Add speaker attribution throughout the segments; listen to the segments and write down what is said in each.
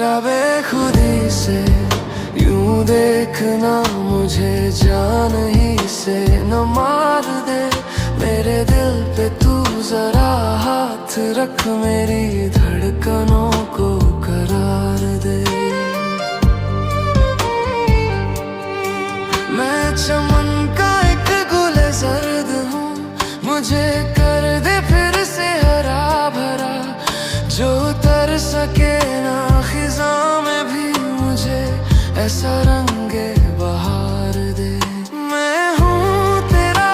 Speaker 1: तेरा बेखुदी से यूं देखना मुझे जान ही से न मार दे। मेरे दिल पे तू जरा हाथ रख, मेरी धड़कनों को करार दे। मैं चमन का एक गुल जर्द हूँ, मुझे कर दे फिर से हरा भरा। जो उतर सके ना खिज़ां में भी मुझे ऐसा रंगे बहार दे। मैं हूँ तेरा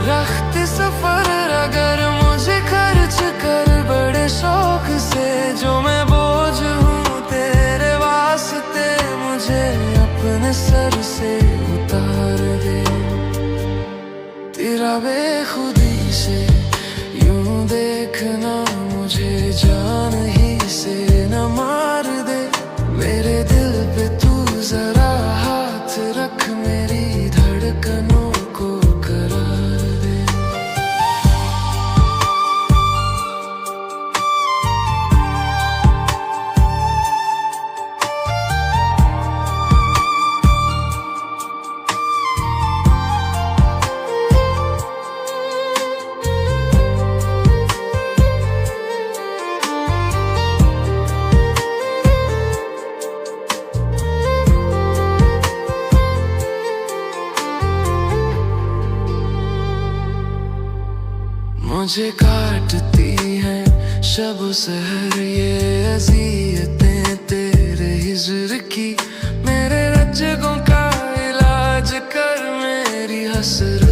Speaker 1: रख्त सफर, अगर मुझे खर्च कर बड़े शौक से। जो मैं बोझ हूँ तेरे वास्ते, मुझे अपने सर से उतार दे। तेरा बेखुदी से यूं देखना मुझे जान ही से न मार दे। मेरे दिल पे तू जरा हाथ रख, मेरी धड़कनों को करार दे। मुझे काटती हैं शब सहर ये अज़ियतें तेरे हिज्र की। मेरे रज्जों का इलाज कर, मेरी हसरत